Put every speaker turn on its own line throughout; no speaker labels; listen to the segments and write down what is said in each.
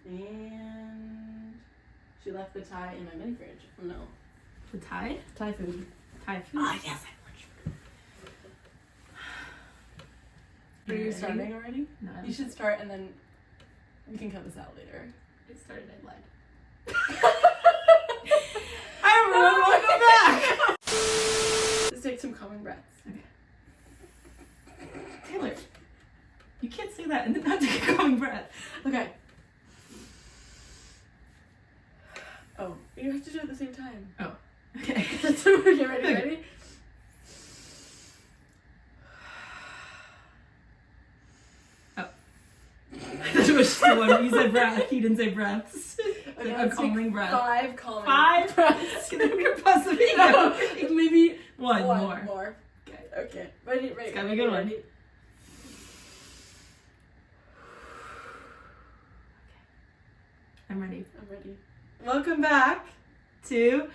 And she left the Thai in my mini fridge. Oh, no.
The Thai?
Thai food.
Thai food?
Oh, yes, Are you starting already?
No.
You should start and then we can cut this out later.
I started, I lied. Hi everyone, welcome back!
Let's take some calming breaths.
Okay. Taylor, you can't say that and then not take a calming breath.
Okay. Oh, you have to do it at the same time.
Oh, okay.
Okay, ready?
That was just the one. You said breath. He didn't say breaths.
Okay,
A calming breath.
5 calming
Five
breaths.
Can there be a possibility?
No, maybe
one more.
Okay. Okay. Ready.
It's gotta be a good one.
Ready?
I'm ready.
I'm ready. Welcome back
to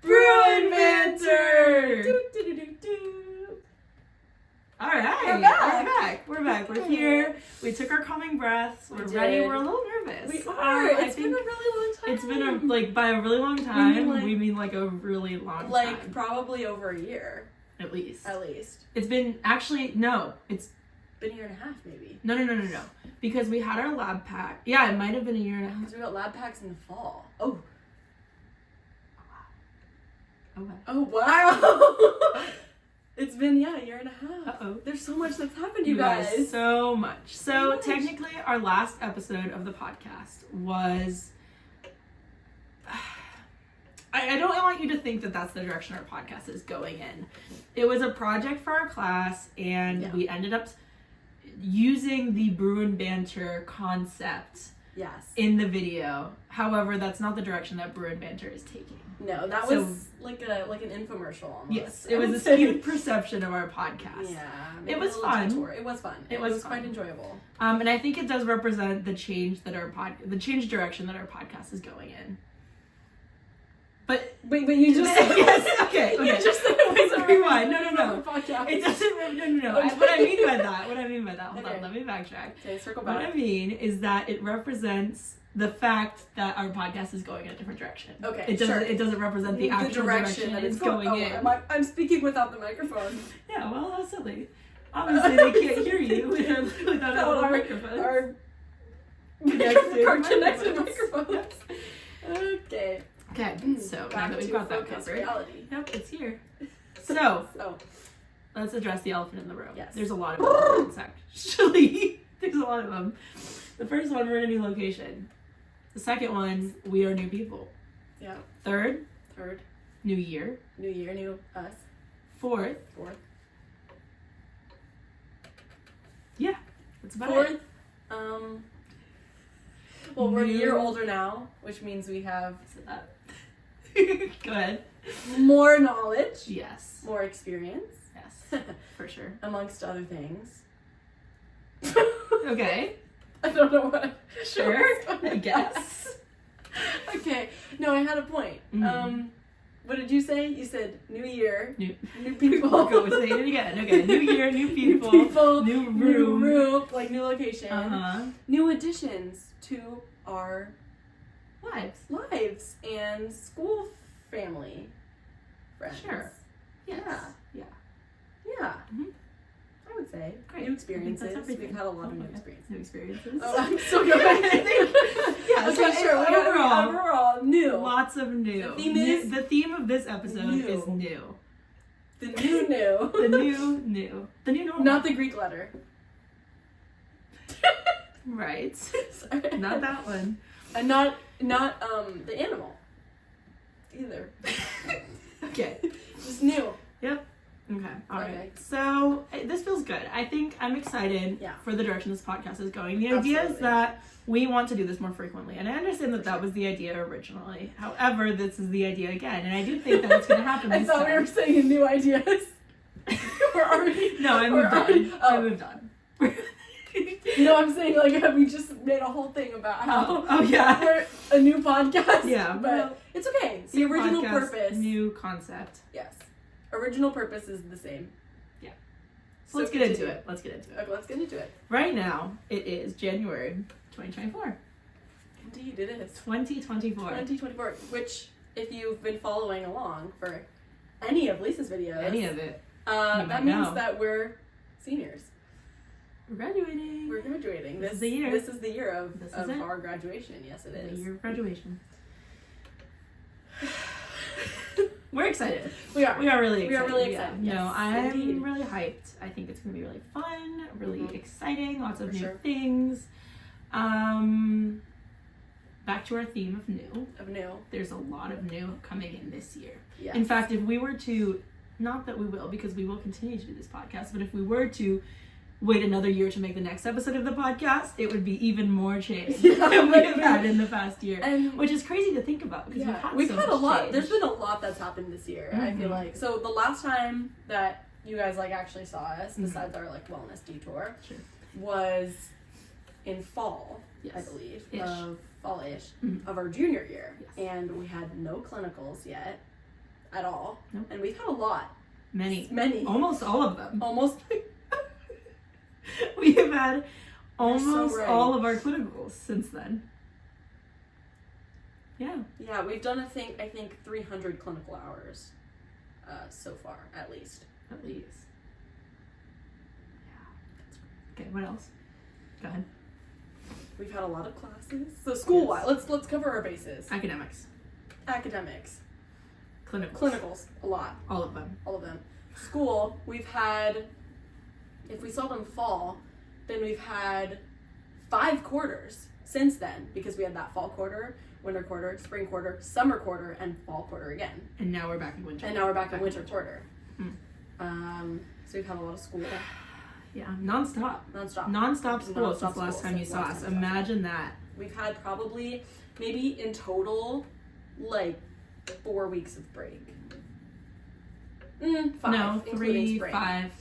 BRUIN
BANTER!
Do.
All right. We're back. We're here. We took our calming breaths. We're ready. We're a little nervous.
We are. It's been a really long time.
It's been by a really long time. We mean like a really long time.
Like probably over a year.
At least.
It's
been actually no. It's
been a year and a half maybe.
No. Because we had our lab pack. Yeah, it might have been a year and a half.
Because we got lab packs in the fall. Oh.
Oh wow.
Oh wow. It's been, a year and a half.
Uh-oh.
There's so much that's happened, you guys.
So much. So technically, our last episode of the podcast was... I don't want you to think that that's the direction our podcast is going in. It was a project for our class, and we ended up using the BRUIN BANTER concept in the video. However, that's not the direction that BRUIN BANTER is taking.
No, that was like an infomercial almost.
Yes, it was a skewed perception of our podcast.
Yeah.
It was fun.
It was fun. It was quite enjoyable.
And I think it does represent the change that the change direction that our podcast is going in. But
wait, you just said
yes, okay.
You just said it was a
rewind. No.
Podcast.
It doesn't. No. What I mean by that. Hold on. Let me backtrack.
Okay, circle back.
What I mean is that it represents the fact that our podcast is going in a different direction.
Okay,
It doesn't represent the actual direction that it's going in.
I'm speaking without the microphone.
Yeah, well, how silly. Obviously, they can't hear you without a microphone.
Our connected microphones. Okay.
Okay, so now that we've got that covered.
Reality.
Yep, it's here. So, let's address the elephant in the room.
Yes.
There's a lot of elephants, actually. There's a lot of them. The first one, we're in a new location. The second one, we are new people.
Yeah.
Third, new year.
New year, new us.
Fourth. Yeah, that's about it.
Well, we're a year older now, which means we have
Go ahead.
more knowledge.
Yes.
More experience.
Yes, for sure.
Amongst other things.
Okay.
I don't know what.
Sure, I guess.
Okay. No, I had a point.
Mm-hmm.
What did you say? You said new year,
new
people.
Go say it again. Okay, new year, new people, new room,
like new location, new additions to our lives and school family friends.
Sure. Yes. Yeah.
Mm-hmm. I would say. Great. New experiences. We've had a lot of new experiences.
New experiences.
Oh, I'm still going.
Yeah,
okay, sure. Overall, new.
Lots of new. The theme of this episode is new.
The new.
The new. The new normal.
Not the Greek letter.
Right.
Sorry.
Not that one.
And not the animal. Either.
Okay.
Just new.
Yep. Okay. All right. So this feels good. I think I'm excited for the direction this podcast is going. The idea is that we want to do this more frequently, and I understand that was the idea originally. However, this is the idea again, and I do think that it's going to happen.
I thought we were saying new ideas. We're already.
No, I moved on.
No, I'm saying like we just made a whole thing about how
we're
a new podcast.
Yeah,
but it's okay. The original purpose,
new concept.
Yes, original purpose is the same.
So let's get into it.
Okay, let's get into it.
Right now, it is January 2024.
Indeed, it is.
2024.
2024, which, if you've been following along for any of Lisa's videos,
Any of it.
that means that we're seniors.
We're graduating.
We're graduating.
This is the year.
This is the year of our graduation. Yes, it is.
The year of graduation. We're excited.
We are.
We are really excited.
We are really excited.
Yeah.
Yes,
No, I'm
indeed.
really hyped. I think it's going to be really fun, really exciting, lots of
For
new
sure.
things. Back to our theme of new. There's a lot of new coming in this year.
Yes.
In fact, if we were to, not that we will, because we will continue to do this podcast, but if we were to wait another year to make the next episode of the podcast, it would be even more change than we have had in the past year.
And
which is crazy to think about because we've had
a lot.
change.
There's been a lot that's happened this year, I feel like. So the last time that you guys actually saw us, besides our wellness detour, was in fall, I believe, of fall-ish, of our junior year.
Yes.
And we had no clinicals yet at all.
Nope.
And we've had a lot.
Many.
Almost
all of them.
Almost.
We have had almost
right.
all of our clinicals since then. Yeah.
Yeah, we've done I think 300 clinical hours so far, at least.
At least. Yeah. Okay, what else? Go ahead.
We've had a lot of classes. So school-wise, let's cover our bases.
Academics.
Clinicals, a lot.
All of them.
School, we've had, if we saw them fall, then we've had 5 quarters since then, because we had that fall quarter, winter quarter, spring quarter, summer quarter, and fall quarter again.
And now we're back in winter.
Winter quarter. So we've had a lot of school.
Yeah, non-stop school since the last time you saw us. Imagine that.
We've had probably, maybe in total, 4 weeks of break. 5.
No,
including
3,
spring.
5.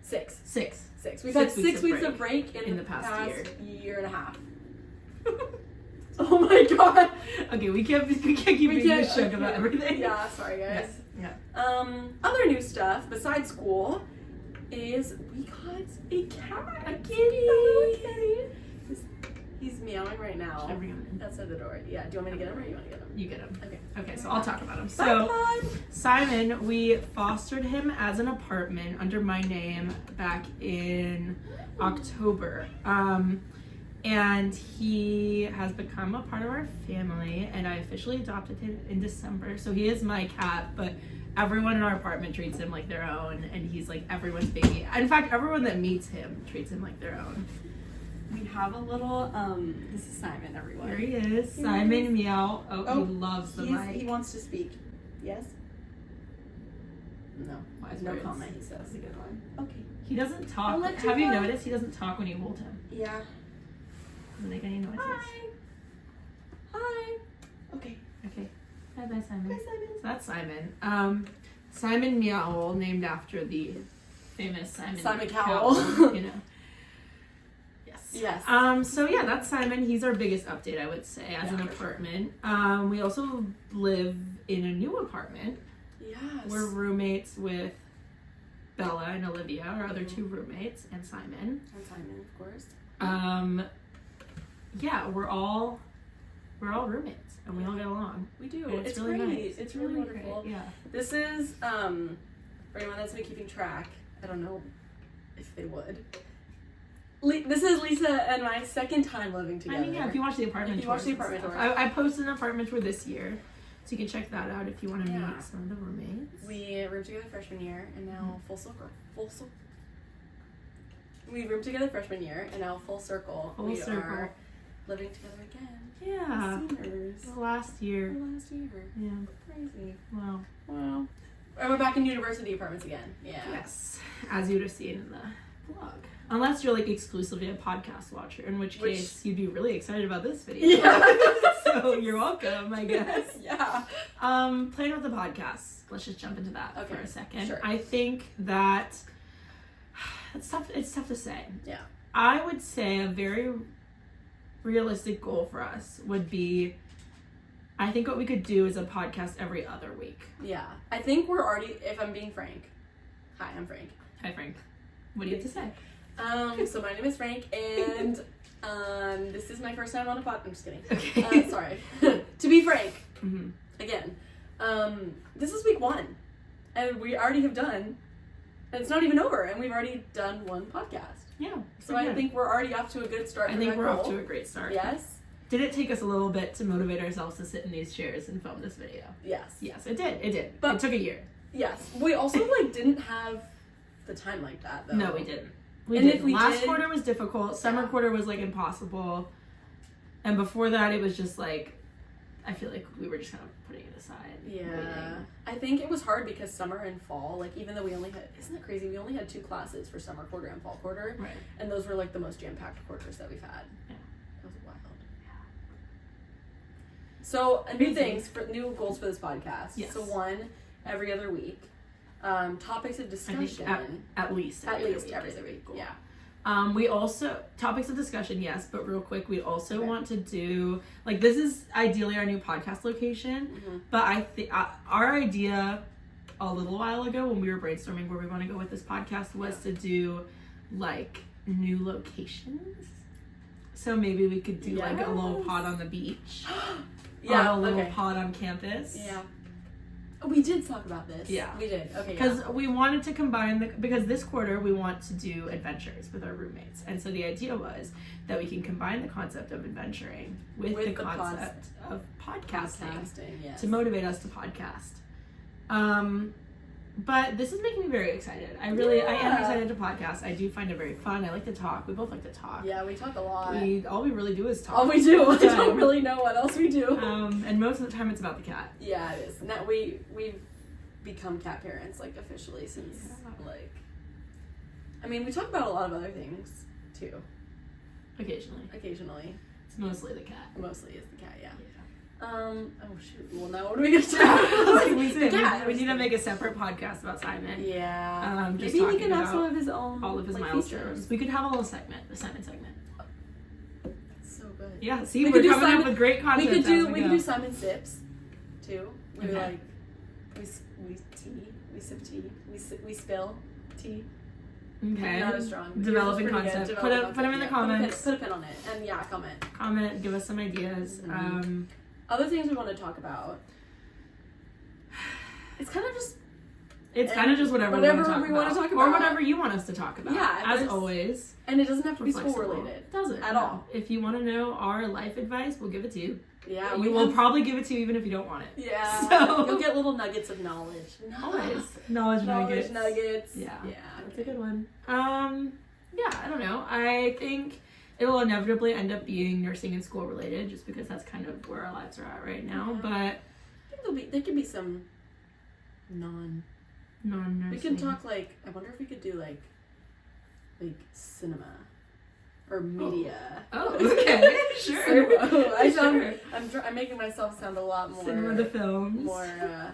6.
6.
We've had 6 weeks of break in the past year and a half. Oh my god.
Okay, we can't keep being this shook about everything.
Yeah, sorry guys.
Yeah.
Other new stuff besides school is we got a cat.
A kitty.
He's meowing right now.
Should I bring him in?
Outside the door. Yeah. Do you want me to get him or you want to get him?
You get him.
Okay,
so I'll talk about him. So, Simon, we fostered him as an apartment under my name back in October. And he has become a part of our family, and I officially adopted him in December. So he is my cat, but everyone in our apartment treats him like their own, and he's like everyone's baby. In fact, everyone that meets him treats him like their own.
We have a little, this is Simon, everyone.
Here he is. Simon Meow. Oh, he loves the mic.
He wants to speak. Yes? No.
Wise
No
words.
comment, he says.
That's a good one.
Okay.
He doesn't talk.
I'll let you
Have you
go.
noticed he doesn't talk when you hold him?
Yeah.
Doesn't make any noises.
Hi. Okay.
Okay. Bye, Simon.
Hi, Simon.
So that's Simon. Simon Meow, named after the famous Simon
Cowell.
You know.
Yes.
So yeah, that's Simon. He's our biggest update, I would say, as an apartment. We also live in a new apartment.
Yes.
We're roommates with Bella and Olivia, our other 2 roommates, and Simon.
And Simon, of course.
Yeah, we're all roommates, and we all get along.
We do.
And
It's
really
great.
nice.
It's really wonderful.
Great. Yeah.
This is, for anyone that's been keeping track, I don't know if they would. This is Lisa and my second time living together.
I mean, yeah, if you watch the apartment tours. I posted an apartment tour this year, so you can check that out if you want to meet some of the roommates.
We roomed together freshman year, and now full circle. We roomed together freshman year, and now full circle. We are living together again.
Yeah.
Seniors.
The last year. Yeah.
Crazy.
Wow.
And we're back in university apartments again. Yeah.
Yes. As you would have seen in the blog. Unless you're exclusively a podcast watcher, in which case you'd be really excited about this video.
Yeah.
So you're welcome, I guess.
Yeah.
Playing with the podcast. Let's just jump into that for a second.
Sure.
I think that it's tough to say.
Yeah.
I would say a very realistic goal for us would be, I think what we could do is a podcast every other week.
Yeah. I think we're already, if I'm being frank. Hi, I'm Frank.
Hi, Frank. What do you have to say?
So my name is Frank, and This is my first time on a pod. I'm just kidding.
Okay.
Sorry. To be frank,
Mm-hmm.
again, this is week 1, and we already have done, and it's not even over, and we've already done one podcast.
Yeah.
So I think we're already off to a good start.
I think we're off to a great start.
Yes.
Did it take us a little bit to motivate ourselves to sit in these chairs and film this video?
Yes.
Yes, it did. It did.
But
it took a year.
Yes. We also didn't have the time like that though.
No, we didn't.
If we
Last
did,
quarter was difficult. Summer quarter was impossible. And before that it was just I feel like we were just kind of putting it aside.
Yeah.
Waiting.
I think it was hard because summer and fall, even though we only had, isn't it crazy? We only had 2 classes for summer quarter and fall quarter.
Right.
And those were the most jam-packed quarters that we've had.
Yeah.
That was wild.
Yeah.
So, new goals for this podcast.
Yes.
So 1, every other week. Topics of discussion.
I think at least every other week.
Cool. Yeah.
We also, topics of discussion, yes, but real quick, we also want to do, this is ideally our new podcast location, but I think our idea a little while ago when we were brainstorming where we want to go with this podcast was to do, new locations. So maybe we could do, a little pod on the beach.
Yeah.
Or a little pod on campus.
Yeah. We did talk about this.
Yeah.
We did. Okay.
Because we wanted to combine because this quarter we want to do adventures with our roommates. And so the idea was that we can combine the concept of adventuring with the concept of podcasting
yes.
to motivate us to podcast. But this is making me very excited. I am excited to podcast. I do find it very fun. I like to talk. We both like to talk.
Yeah, we talk a lot.
All we really do is talk.
All we do. I don't really know what else we do.
And most of the time it's about the cat.
Yeah, it is. Now we've become cat parents officially since we talk about a lot of other things too. Occasionally.
It's mostly the cat.
Mostly is the cat, yeah. Oh shoot. Well, now what are we gonna talk?
We need to make a separate podcast about Simon.
Yeah.
Maybe
we can have some of his own.
All of his milestones. We could have a little segment, the Simon segment.
So good.
Yeah. See, we're coming up with great content.
We could do Simon sips, too. We we sip tea. We spill tea.
Okay.
Not as strong.
Developing concept. Put them in the comments.
Put a pin on it, and comment.
Comment. Give us some ideas.
Mm-hmm. Other things we want to talk about. It's kind of just whatever we want to talk about.
Or whatever you want us to talk about.
Yeah.
As always.
And it doesn't have to be school related.
It doesn't.
At all.
If you want to know our life advice, we'll give it to you.
Yeah.
We will probably give it to you even if you don't want it.
Yeah.
So
you'll get little nuggets of knowledge.
Always. Knowledge nuggets.
Yeah.
Yeah. That's a good one. Yeah, I don't know. I think it will inevitably end up being nursing and school related just because that's kind of where our lives are at right now.
Yeah.
But
I think there could be some non-nursing. We can talk I wonder if we could do cinema or media.
Oh, okay. Sure.
I'm making myself sound a lot more
cinema the films.
More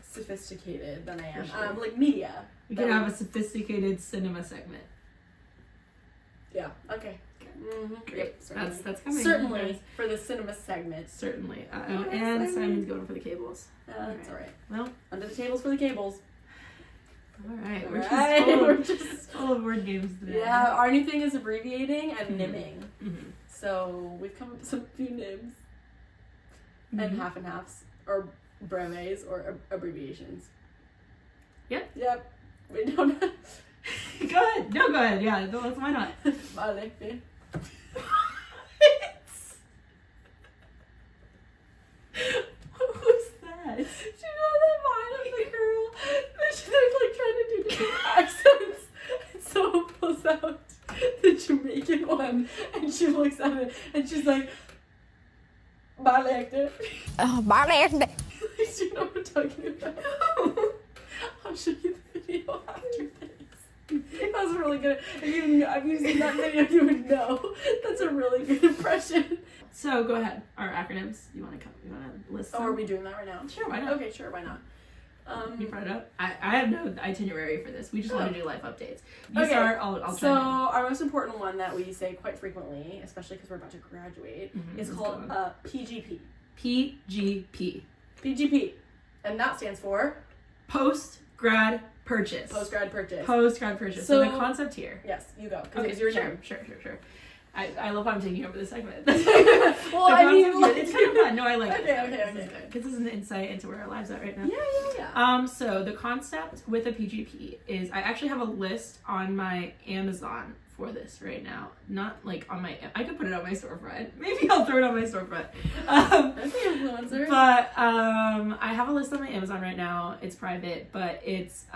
sophisticated than I am.
Sure.
Media.
We could have a sophisticated cinema segment.
Yeah. Okay. Mm-hmm.
Great. That's coming.
Certainly for the cinema segment.
Certainly. And Simon's going for the cables.
That's all right.
Well,
under the tables for the cables.
All right. We're just full of word games today.
Yeah. Our new thing is abbreviating and nimming.
Mm-hmm.
So we've come up with some few nibs and half and halves or brevets or abbreviations. Yep. We don't.
Go ahead. No, go ahead. Yeah. Why not?
Vale.
Who's that?
Do you know that line of the girl? They're trying to do different accents. And so it pulls out the Jamaican one and she looks at it and she's like, Balekte.
Oh, Balekte.
Do you know what I'm talking about? I'll show you the video after this. That was really good. If you've seen that video, you would know. That's a really good impression.
So go ahead. Our acronyms. You want to list them?
Oh, are we doing that right now?
Sure. Why not?
Okay, sure. Why not?
You brought it up. I have no itinerary for this. We just want to do life updates. You
okay.
start. I'll try.
So our most important one that we say quite frequently, especially because we're about to graduate, is called PGP.
PGP.
PGP, and that stands for
post-grad purchase.
Post-grad purchase.
Post-grad purchase. So the concept here.
Yes, you go.
Okay,
it's your
sure,
turn.
Sure. I love how I'm taking over this segment.
Well, I mean, like,
it's kind of fun. No, I like it.
Okay.
Because this is an insight into where our lives are right now.
Yeah.
So the concept with a PGP is I actually have a list on my Amazon for this right now. Not like on my, I could put it on my storefront. Maybe I'll throw it on my storefront.
That's the influencer.
But I have a list on my Amazon right now. It's private, but it's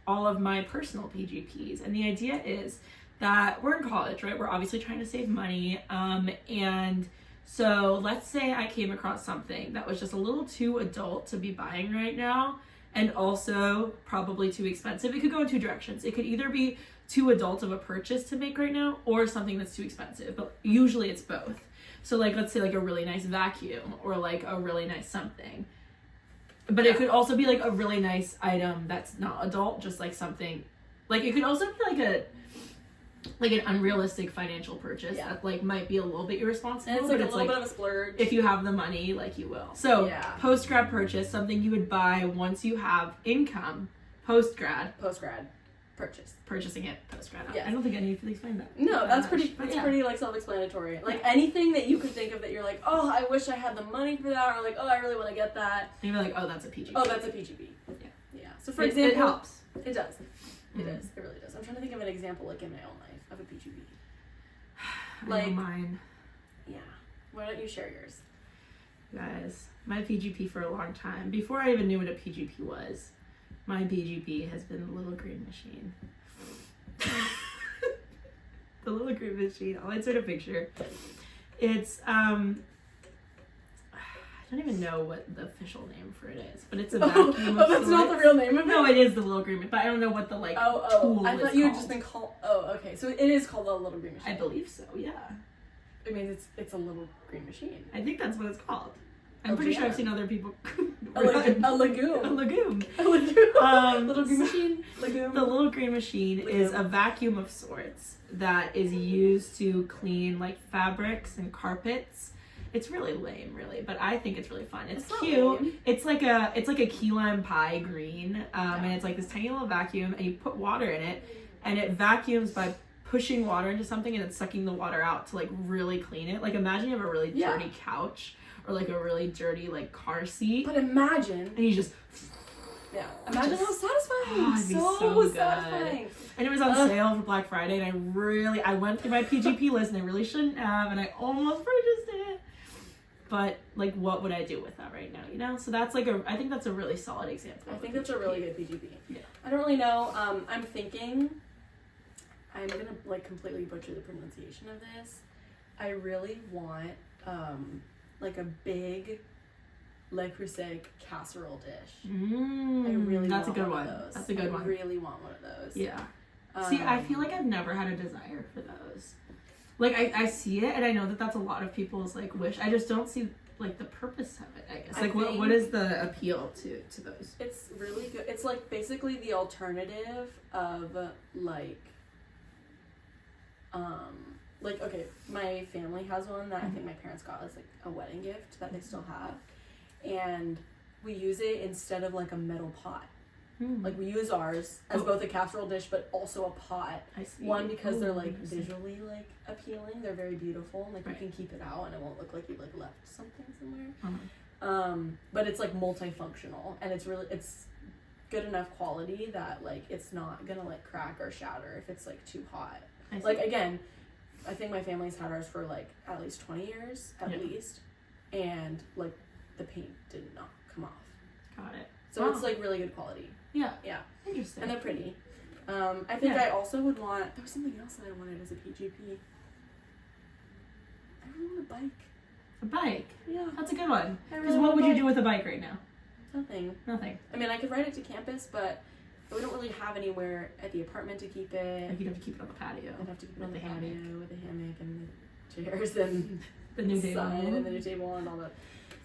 all of my personal PGPs. And the idea is that we're in college, right? We're obviously trying to save money. And so let's say I came across something that was just a little too adult to be buying right now, and also probably too expensive. It could go in two directions. It could either be too adult of a purchase to make right now, or something that's too expensive, but usually it's both. So like, let's say like a really nice vacuum, or like a really nice something. But it could also be like a really nice item that's not adult, just like something, like it could also be like an unrealistic financial purchase that like might be a little bit irresponsible.
And it's like a little bit of a splurge.
If you have the money, like you will. So post-grad purchase, something you would buy once you have income. Post-grad purchase. Purchasing it post-grad. I don't think I need to explain that.
No, that's pretty like self-explanatory. Like anything that you could think of that you're like, oh, I wish I had the money for that, or like, oh, I really want to get that.
And you're like, oh, that's a PGP.
Oh, that's a PGP. Yeah. So for example,
it helps.
It does. It does. It really does. I'm trying to think of an example like in my own life of a PGP.
Like mine.
Yeah. Why don't you share yours?
Guys, my PGP for a long time, before I even knew what a PGP was, my PGP has been the little green machine. The little green machine. I'll insert a picture. It's I don't even know what the official name for it is, but it's a vacuum.
Oh, that's not the real name of it?
No, it is the little green, but I don't know what the tool
I thought you had just been called. Oh, okay. So it is called a little green machine.
I believe so. Yeah.
I mean, it's a little green machine.
I think that's what it's called. I'm pretty sure I've seen other people.
A legume.
A legume.
Little green machine. Legume.
The little green machine is a vacuum of sorts that is used to clean like fabrics and carpets. It's really lame, really, but I think it's really fun. It's cute. It's like a key lime pie green, and it's like this tiny little vacuum, and you put water in it, and it vacuums by pushing water into something and it's sucking the water out to like really clean it. Like imagine you have a really dirty couch or like a really dirty like car seat.
But imagine.
And you just.
Yeah. Imagine how satisfying.
Oh, it'd be so
satisfying.
And it was on sale for Black Friday, and I went through my PGP list, and I really shouldn't have, and I almost purchased it. But like, what would I do with that right now? You know, so that's like I think that's a really solid example.
I think that's a really good PGP.
Yeah.
I don't really know. I'm thinking. I'm gonna like completely butcher the pronunciation of this. I really want like a big Le Creuset casserole dish. I really
that's
want
a good
one.
one.
Of those.
That's a good one.
I really want one of those.
Yeah. See, I feel like I've never had a desire for those. Like I see it, and I know that that's a lot of people's like wish. I just don't see like the purpose of it. I guess like what is the appeal to those?
It's really good. It's like basically the alternative of like okay, my family has one that I think my parents got as like a wedding gift that they still have, and we use it instead of like a metal pot. Like we use ours as both a casserole dish but also a pot.
I see.
One because they're like visually like appealing. They're very beautiful. Like you can keep it out and it won't look like you like left something somewhere. But it's like multifunctional and it's good enough quality that like it's not gonna like crack or shatter if it's like too hot. Like again, I think my family's had ours for like at least 20 years at least, and like the paint did not come off.
Got it.
So it's like really good quality.
Yeah.
Yeah.
Interesting.
And they're pretty. I think I also would want. There was something else that I wanted as a PGP. I really want a bike.
A bike.
Yeah.
That's a good one. Because
really
what would you do with a bike right now?
Nothing. I mean, I could ride it to campus, but we don't really have anywhere at the apartment to keep it.
Like you'd have to keep it on the patio.
I'd have to keep it on the patio with a hammock and the chairs and
the new table
and the new table and all that.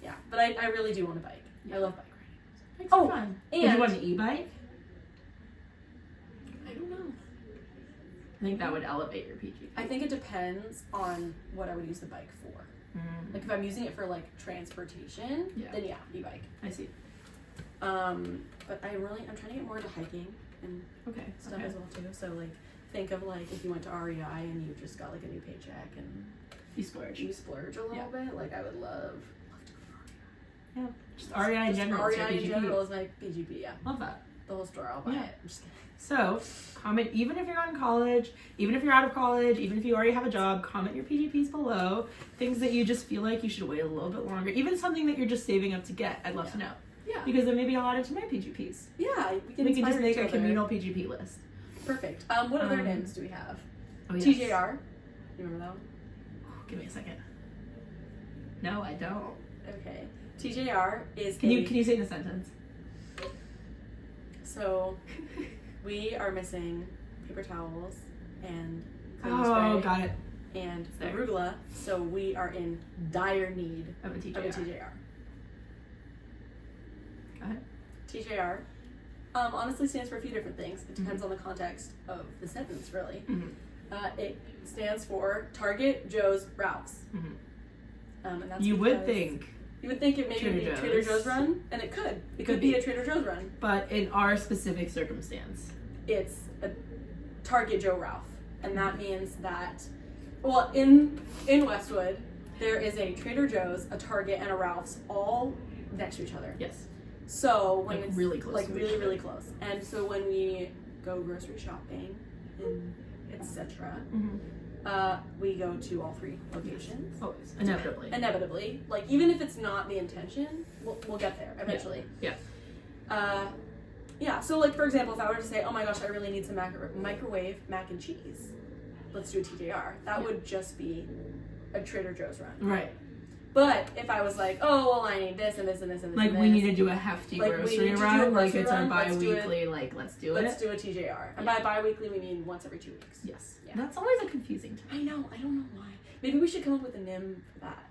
Yeah, but I really do want a bike.
Yeah.
I love bike riding.
Bikes are fun.
And
would you want an e-bike?
I don't know.
I think that would elevate your PGP.
I think it depends on what I would use the bike for. Like if I'm using it for like transportation, then yeah, e-bike.
I see.
But I'm trying to get more into hiking and stuff as well too. So like think of like if you went to REI and you just got like a new paycheck and
you splurge
a little bit. Like I would love to go to REI.
Yeah, just REI in general.
REI in general is my PGP. Yeah,
love that.
The whole store, I'll buy it. I'm just kidding.
So, comment, even if you're not in college, even if you're out of college, even if you already have a job, comment your PGPs below. Things that you just feel like you should wait a little bit longer. Even something that you're just saving up to get. I'd love to know.
Yeah.
Because then maybe I'll add it to my PGPs.
Yeah,
we can just make a communal PGP list.
Perfect. What other names do we have?
Oh, yes.
TJR. You remember that one?
Give me a second. No, I don't.
Okay. TJR is
Can you say in a sentence?
So, we are missing paper towels and cleaning
spray
spray
got it.
and arugula, so we are in dire need
of a TJR. Go ahead.
TJR honestly stands for a few different things. It depends on the context of the sentence, really. It stands for Target, Joe's, Ralph's. And that's
you would think
it maybe be a Trader Joe's run, and it could. It could be a Trader Joe's run.
But in our specific circumstance,
it's a Target, Joe, Ralph. And that means that, well, in Westwood, there is a Trader Joe's, a Target, and a Ralph's all next to each other.
Yes.
So when
like
it's
really close,
like really close. And so when we go grocery shopping and etc., we go to all three locations.
Always,
inevitably. Like even if it's not the intention, we'll get there eventually.
Yeah.
Yeah. So like for example, if I were to say, oh my gosh, I really need some microwave mac and cheese, let's do a TJR. That would just be a Trader Joe's run.
Right.
But if I was like, oh well, I need this and this and this and this,
like
and
we
this,
need to do a hefty grocery run, like it's our bi-weekly, like let's do it.
Let's do a TJR. And by bi-weekly we mean once every 2 weeks.
Yes. Yeah. That's always a confusing time.
I know. I don't know why. Maybe we should come up with a NIM for that.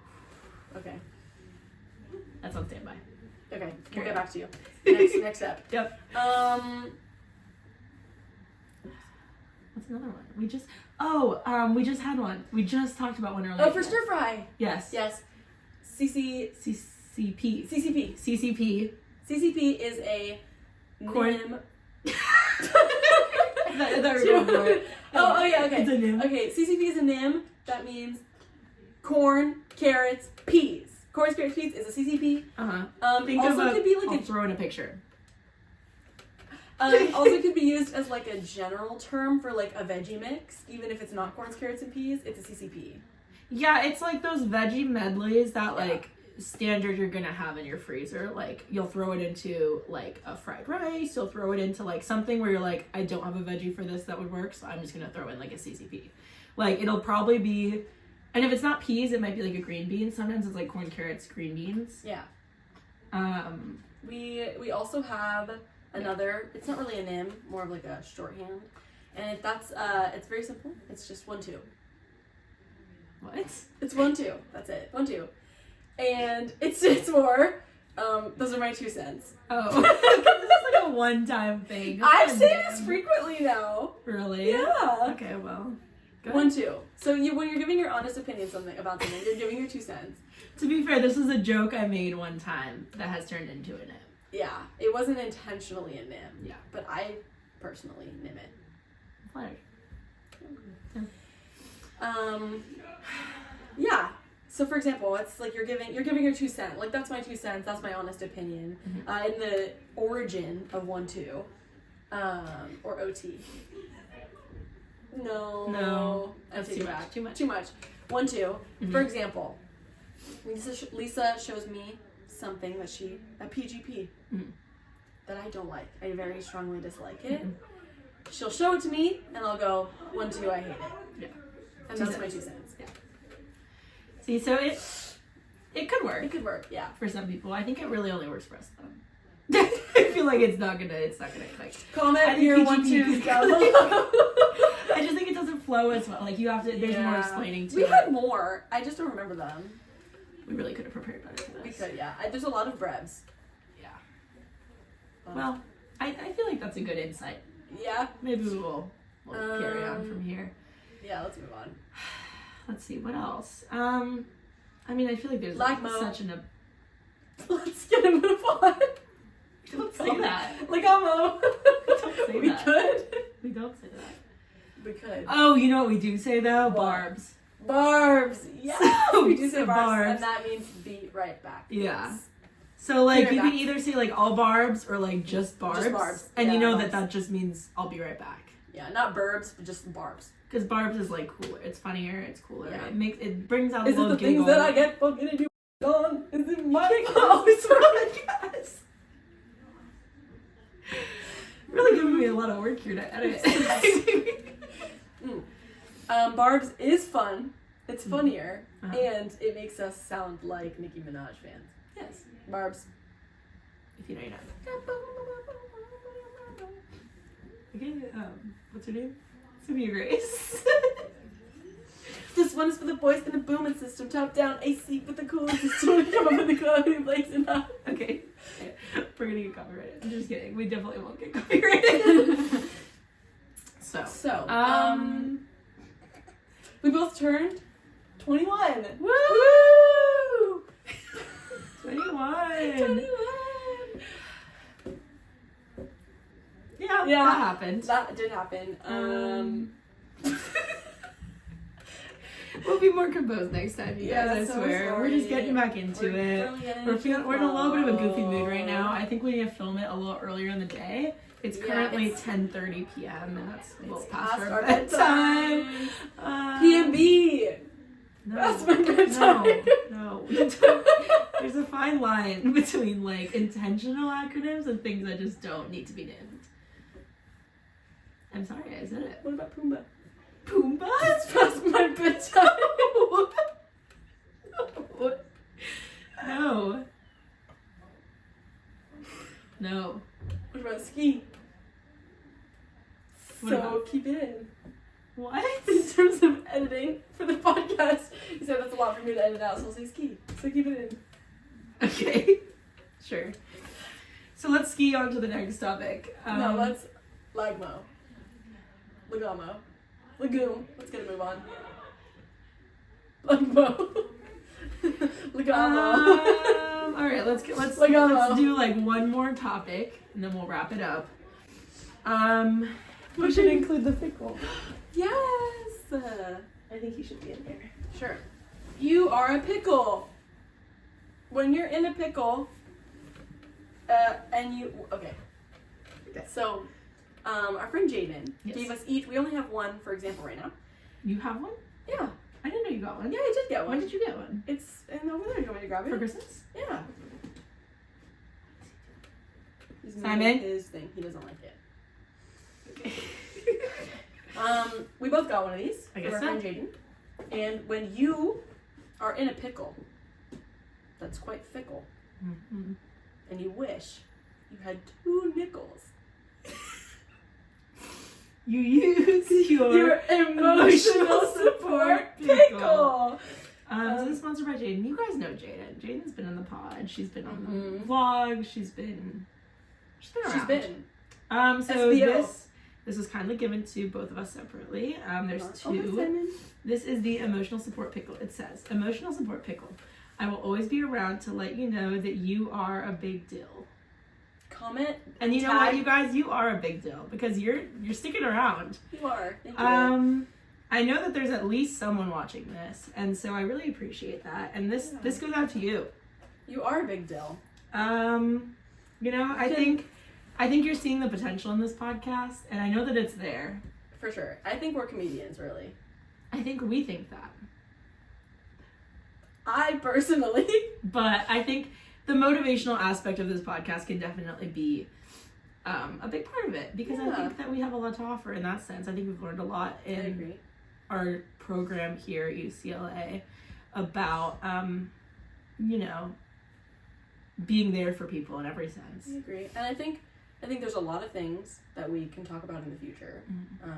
Okay.
That's on standby.
Okay. We'll get back to you. Next step.
Yep. What's another one? We just had one. We just talked about one earlier.
Oh, for stir fry.
Yes.
Yes.
CCP.
CCP is a NIM. Oh yeah, okay.
It's a NIM.
Okay, CCP is a NIM. That means corn, carrots, peas. Corn, carrots, peas is a CCP. Could be like
I'll throw in a picture.
Also could be used as like a general term for like a veggie mix, even if it's not corn, carrots, and peas. It's a CCP.
Yeah, it's like those veggie medleys that like standard you're gonna have in your freezer. Like you'll throw it into like a fried rice, you'll throw it into like something where you're like, I don't have a veggie for this that would work, so I'm just gonna throw in like a CCP. Like it'll probably be, and if it's not peas, it might be like a green bean. Sometimes it's like corn, carrots, green beans.
Yeah. We also have another, it's not really a NIM, more of like a shorthand. And that's it's very simple. It's just 1, 2.
What?
It's 1, 2. That's it. 1, 2. And it's for those are my 2 cents.
Oh. This is like a one-time thing.
I say this frequently now.
Really?
Yeah.
Okay, well. Good.
1, 2. So when you're giving your honest opinion about something, you're giving your 2 cents.
To be fair, this is a joke I made one time that has turned into a NIM.
Yeah, it wasn't intentionally a NIM.
Yeah.
But I personally NIM it.
Flattered.
Yeah. So for example, it's like you're giving your 2 cents. Like that's my 2 cents. That's my honest opinion. In the origin of 1, 2, or OT. No.
That's too much.
Too much. 1, 2. For example, Lisa shows me something a PGP that I don't like. I very strongly dislike it. She'll show it to me, and I'll go 1, 2. I hate it.
Yeah.
And that's my 2 cents.
Yeah. See, so it could work.
It could work, yeah.
For some people, I think it really only works for us though. I feel like it's not gonna click.
Comment your 1, 2 down below.
I just think it doesn't flow as well. Like you have to. There's more explaining to it.
We had more. I just don't remember them.
We really could have prepared better for this.
We could, yeah. There's a lot of brevs.
Yeah. Well, I feel like that's a good insight.
Yeah.
Maybe we'll carry on from here.
Yeah, let's move on.
Let's see, what else? I mean, I feel like there's such an...
Let's get a move on.
Don't say that.
Legamo.
Don't say that.
We could.
We don't say that.
We could.
Oh, you know what we do say though?
What?
Barbs.
Barbs. Yeah. We do say
So
barbs, and that means be right back.
Yeah. So like you
back.
can either say like all barbs or like just barbs.
Just barbs.
And you know
barbs.
that just means I'll be right back.
Yeah, not burbs, but just barbs.
Because barbs is like cooler. It's funnier. It's cooler.
Yeah.
It brings out a
Is it
little
the
giggle.
things that I get for getting you gone? Is it my
Oh, it's podcast. Really giving me a lot of work here to edit.
Barbs is fun. It's funnier,
Uh-huh.
and it makes us sound like Nicki Minaj fans. Yes, Barbs.
If you know, you know. Okay, what's her name? Sophia Grace.
This one is for the boys in the booming system, top down AC with the cooling system. Come up with the clothing blazing up.
Okay, we're gonna get copyrighted. I'm just kidding. We definitely won't get copyrighted. So,
we both turned 21.
Woo! 21.
21.
Yeah,
Yeah.
that happened.
That did happen.
We'll be more composed next time, you guys. I
so
swear.
sorry.
We're just getting back into it. We're in a little bit of a goofy mood right now. I think we need to film it a little earlier in the day. It's currently 10:30 p.m. and that's a little past our bedtime.
PMB.
No,
That's my bedtime.
No. There's a fine line between like intentional acronyms and things that just don't need to be named. I'm sorry, I said it.
What about Pumbaa?
Pumbaa?
It's past my bedtime.
No. No.
What about Ski?
What
So
about-
keep it in.
What?
In terms of editing for the podcast, you said that's a lot for me to edit out, so I'll say Ski. So keep it in.
Okay. Sure. So let's ski on to the next topic.
No, let's Lagmo. Lagamo. Lagoon. Let's get a move on. Lagmo. Lagamo.
All right, let's
Lagamo.
let's do like one more topic and then we'll wrap it up.
We should include the pickle. Yes! I think he should be in here. Sure. You are a pickle. When you're in a pickle, and you... Okay. So, our friend Jaden gave us each... We only have one, for example, right now.
You have one?
Yeah.
I didn't know you got one.
Yeah, I did get one.
When did you get one?
It's over there. Do you want me to grab it?
For Christmas?
Yeah. He's
Simon?
moving his thing. He doesn't like it. We both got one of these
I
from
guess
our
so.
friend Jaden. And when you are in a pickle that's quite fickle,
Mm-hmm.
and you wish you had 2 nickels,
You use
your emotional support pickle.
So this is sponsored by Jaden. You guys know Jaden. Jaden's been on the pod. She's been on the
Mhm.
vlog. She's been around.
She's been.
So
SBO.
this was kindly given to both of us separately. There's
Oh, hi,
2.
Simon.
This is the emotional support pickle. It says, emotional support pickle. I will always be around to let you know that you are a big deal.
Comment.
And you know
tag.
what, you guys, you are a big deal because you're sticking around.
You are. Thank you.
I know that there's at least someone watching this, and so I really appreciate that. And this goes out to you.
You are a big deal.
You know, I think you're seeing the potential in this podcast, and I know that it's there.
For sure. I think we're comedians, really.
I think we think that.
I personally.
But I think the motivational aspect of this podcast can definitely be a big part of it because I think that we have a lot to offer in that sense. I think we've learned a lot in our program here at UCLA about, you know, being there for people in every sense.
I agree. And I think there's a lot of things that we can talk about in the future.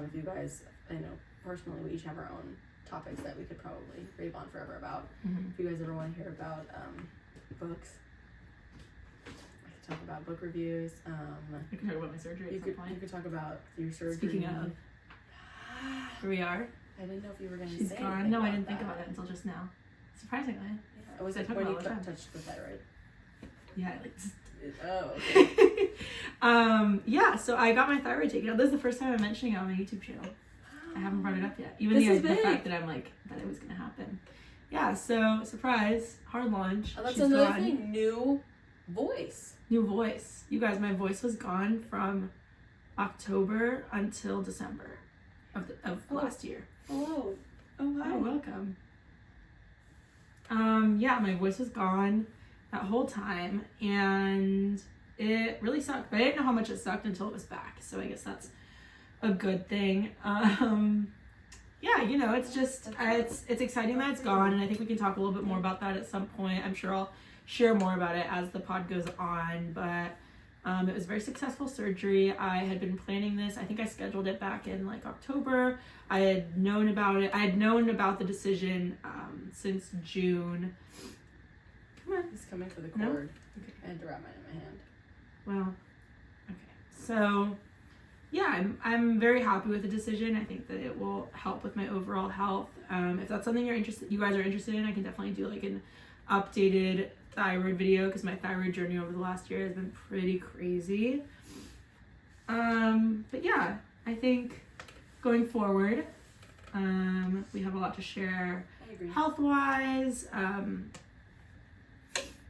If you guys, I know personally we each have our own topics that we could probably rave on forever about. If you guys ever want to hear about books, I could talk about book reviews.
I can talk about my surgery
You
at some point.
could talk about your surgery.
Speaking of, here we are.
I didn't know if you were going to
She's
say
gone.
anything
No, I
about
didn't think
that.
about it until just now. Surprisingly.
Yeah. Was
I
it
talk
when
about
you
it all the time.
touched the thyroid?
Yeah, like.
Oh, okay.
Yeah, so I got my thyroid taken out. This is the first time I'm mentioning it on my YouTube channel. I haven't brought it up yet. Even the fact that I'm like, that it was going to happen. Yeah, so, surprise, hard launch.
Oh, that's another thing, new voice.
New voice. You guys, my voice was gone from October until December of last year.
Hello. Oh, hi.
Oh, welcome. Yeah, my voice was gone that whole time, and it really sucked. But I didn't know how much it sucked until it was back, so I guess that's a good thing. Yeah, you know, it's just it's exciting that it's gone, and I think we can talk a little bit more about that at some point. I'm sure I'll share more about it as the pod goes on, but it was a very successful surgery. I had been planning this. I think I scheduled it back in like October. I had known about it. I had known about the decision since June. Come on.
He's coming for the cord. No? Okay. I had to wrap mine in my hand.
Well, okay. So, yeah, I'm very happy with the decision. I think that it will help with my overall health. If that's something you guys are interested in, I can definitely do like an updated thyroid video, because my thyroid journey over the last year has been pretty crazy. But yeah, I think going forward, we have a lot to share health-wise.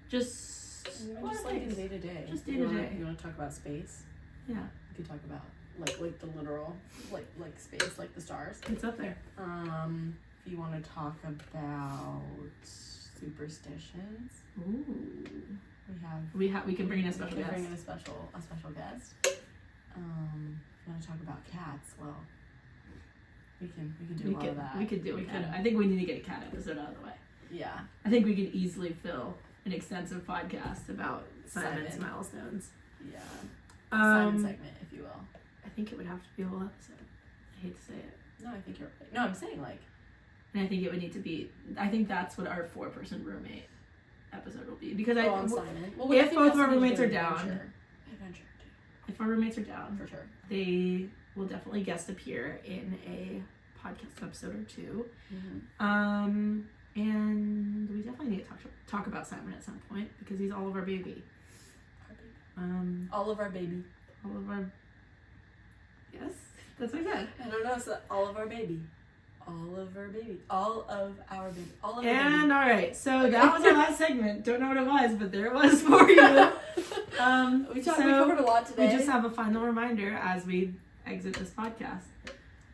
Just
like day to day.
Just day to day.
You want to talk about space?
Yeah.
You could talk about like the literal like space, like the stars.
It's up there.
If you want to talk about superstitions.
Ooh. We can bring in a special guest.
Bring in a special guest. If you want to talk about cats, well, we can do all of that.
We could do a cat. I think we need to get a cat episode out of the way.
Yeah.
I think we could easily fill an extensive podcast about Simon's milestones.
Yeah. Simon segment, if you will.
I think it would have to be a whole episode. I hate to say it.
No, I think you're right. No, I'm saying like.
And I think it would need to be. I think that's what our 4-person roommate episode will be, because
Simon. Well,
if both of our roommates are down,
adventure too.
If our roommates are down,
for sure,
they will definitely guest appear in a podcast episode or two.
Mm-hmm.
And we definitely need to talk about Simon at some point, because he's all of our baby.
All of our baby.
All of our. Yes, that's what I said.
I don't know. So all of our baby. All of our baby. All of our baby. All of our
and
baby.
All right, so that was our last segment. Don't know what it was, but there it was for you.
We covered a lot today.
We just have a final reminder as we exit this podcast,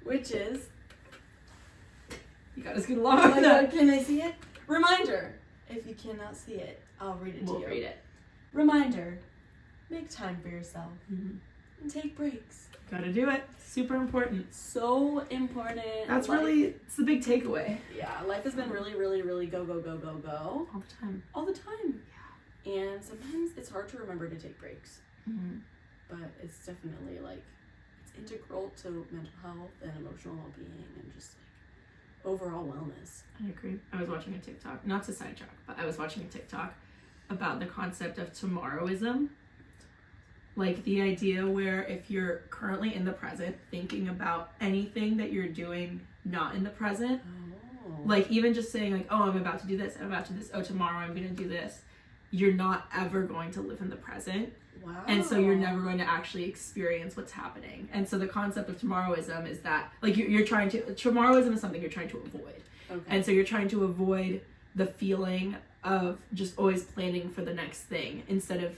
which is.
You gotta scoot along with that.
Can I see it? Reminder. If you cannot see it, I'll read it to you.
We'll read it.
Reminder. Make time for yourself.
Mm-hmm.
And take breaks.
Gotta do it. Super important.
So important.
That's it's the big takeaway.
Yeah, life has been really, really, really go.
All the time.
All the time.
Yeah.
And sometimes it's hard to remember to take breaks.
Mm-hmm.
But it's definitely it's integral to mental health and emotional well-being and just overall wellness.
I agree. I was watching a TikTok, not to sidetrack, but I was watching a TikTok about the concept of tomorrowism. Like the idea where if you're currently in the present thinking about anything that you're doing not in the present, like even just saying like, oh, I'm about to do this, oh, tomorrow I'm going to do this, you're not ever going to live in the present.
Wow.
And so you're never going to actually experience what's happening. And so the concept of tomorrowism is that like tomorrowism is something you're trying to avoid.
Okay.
And so you're trying to avoid the feeling of just always planning for the next thing instead of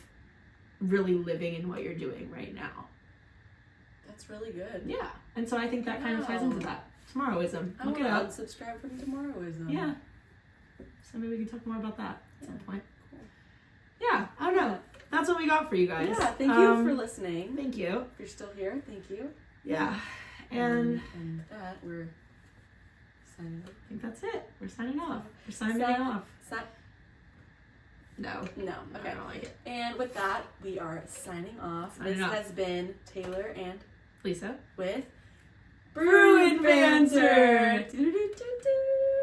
really living in what you're doing right now.
That's really good.
Yeah. And so I think that kind of ties into that. Tomorrowism. Look it up.
Subscribe from tomorrowism.
Yeah. So maybe we can talk more about that at some point.
Cool.
Yeah. I don't know. That's what we got for you guys.
Yeah. Thank you for listening.
Thank you.
If you're still here, thank you.
Yeah. And
that we're signing off.
I think that's it. We're signing off. We're signing off. No.
Okay.
I don't like it.
And with that, we are signing off. This has been Taylor and
Lisa
with
BRUIN BANTER.
Do-do-do-do-do.